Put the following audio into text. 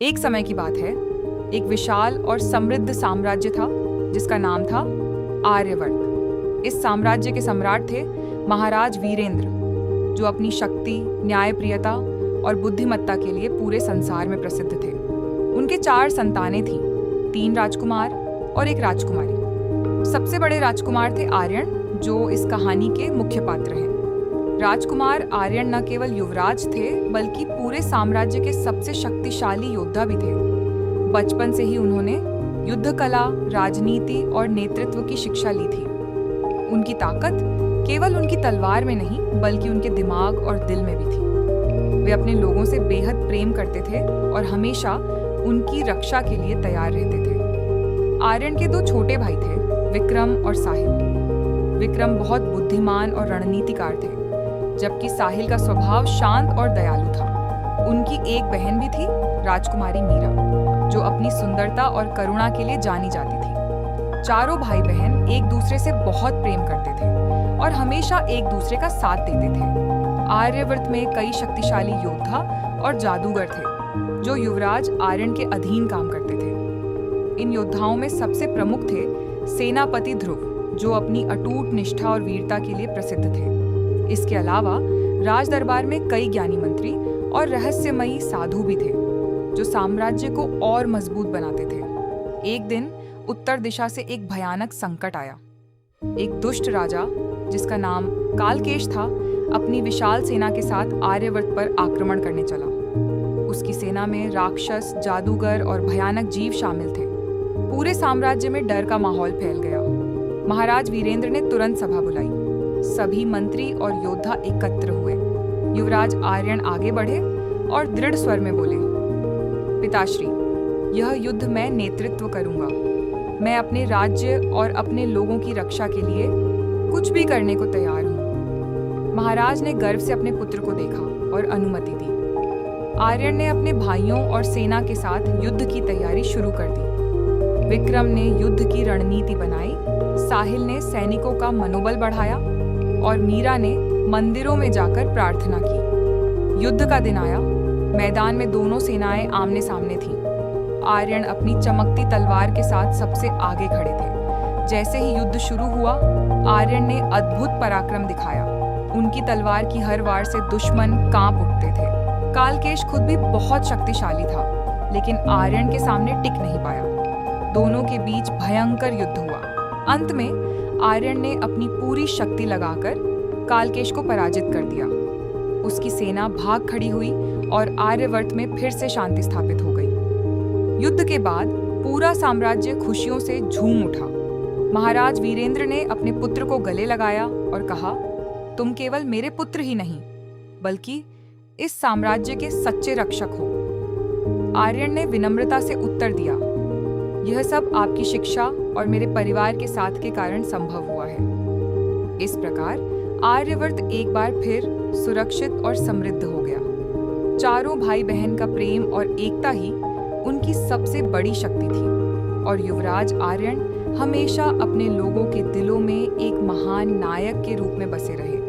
एक समय की बात है, एक विशाल और समृद्ध साम्राज्य था जिसका नाम था आर्यवर्त। इस साम्राज्य के सम्राट थे महाराज वीरेंद्र, जो अपनी शक्ति, न्यायप्रियता और बुद्धिमत्ता के लिए पूरे संसार में प्रसिद्ध थे। उनके 4 संतानें थीं, 3 राजकुमार और 1 राजकुमारी। सबसे बड़े राजकुमार थे आर्यन, जो इस कहानी के मुख्य पात्र हैं। राजकुमार आर्यन न केवल युवराज थे, बल्कि पूरे साम्राज्य के सबसे शक्तिशाली योद्धा भी थे। बचपन से ही उन्होंने युद्ध कला, राजनीति और नेतृत्व की शिक्षा ली थी। उनकी ताकत केवल उनकी तलवार में नहीं, बल्कि उनके दिमाग और दिल में भी थी। वे अपने लोगों से बेहद प्रेम करते थे और हमेशा उनकी रक्षा के लिए तैयार रहते थे। आर्यन के 2 छोटे भाई थे, विक्रम और साहिल। विक्रम बहुत बुद्धिमान और रणनीतिकार थे, जबकि साहिल का स्वभाव शांत और दयालु था। उनकी एक बहन भी थी, राजकुमारी मीरा, जो अपनी सुंदरता और करुणा के लिए जानी जाती थी। चारों भाई बहन एक दूसरे से बहुत प्रेम करते थे और हमेशा एक दूसरे का साथ देते थे। आर्यवर्त में कई शक्तिशाली योद्धा और जादूगर थे, जो युवराज आर्यन के अधीन काम करते थे। इन योद्धाओं में सबसे प्रमुख थे सेनापति ध्रुव, जो अपनी अटूट निष्ठा और वीरता के लिए प्रसिद्ध थे। इसके अलावा राज दरबार में कई ज्ञानी मंत्री और रहस्यमयी साधु भी थे, जो साम्राज्य को और मजबूत बनाते थे। एक दिन उत्तर दिशा से एक भयानक संकट आया। एक दुष्ट राजा, जिसका नाम कालकेश था, अपनी विशाल सेना के साथ आर्यवर्त पर आक्रमण करने चला। उसकी सेना में राक्षस, जादूगर और भयानक जीव शामिल थे। पूरे साम्राज्य में डर का माहौल फैल गया। महाराज वीरेंद्र ने तुरंत सभा बुलाई। सभी मंत्री और योद्धा एकत्र हुए। युवराज आर्यन आगे बढ़े और दृढ़ स्वर में बोले, पिताश्री, यह युद्ध मैं नेतृत्व करूंगा। मैं अपने राज्य और अपने लोगों की रक्षा के लिए कुछ भी करने को तैयार हूं। महाराज ने गर्व से अपने पुत्र को देखा और अनुमति दी। आर्यन ने अपने भाइयों और सेना के साथ युद्ध की तैयारी शुरू कर दी। विक्रम ने युद्ध की रणनीति बनाई, साहिल ने सैनिकों का मनोबल बढ़ाया और मीरा ने मंदिरों में जाकर प्रार्थना की। युद्ध का दिन आया। मैदान में दोनों सेनाएं आमने सामने थीं। आर्यन अपनी चमकती तलवार के साथ सबसे आगे खड़े थे। जैसे ही युद्ध शुरू हुआ, आर्यन ने अद्भुत पराक्रम दिखाया। उनकी तलवार की हर वार से दुश्मन कांप उठते थे। कालकेश खुद भी बहुत शक्तिशाली था, लेकिन आर्यन के सामने टिक नहीं पाया। दोनों के बीच भयंकर युद्ध हुआ। अंत में आर्यन ने अपनी पूरी शक्ति लगाकर कालकेश को पराजित कर दिया। उसकी सेना भाग खड़ी हुई और आर्यवर्त में फिर से शांति स्थापित हो गई। युद्ध के बाद पूरा साम्राज्य खुशियों से झूम उठा। महाराज वीरेंद्र ने अपने पुत्र को गले लगाया और कहा, तुम केवल मेरे पुत्र ही नहीं, बल्कि इस साम्राज्य के सच्चे रक्षक हो। आर्यन ने विनम्रता से उत्तर दिया, यह सब आपकी शिक्षा और मेरे परिवार के साथ के कारण संभव हुआ है। इस प्रकार आर्यवर्त एक बार फिर सुरक्षित और समृद्ध हो गया। चारों भाई बहन का प्रेम और एकता ही उनकी सबसे बड़ी शक्ति थी, और युवराज आर्यन हमेशा अपने लोगों के दिलों में एक महान नायक के रूप में बसे रहे।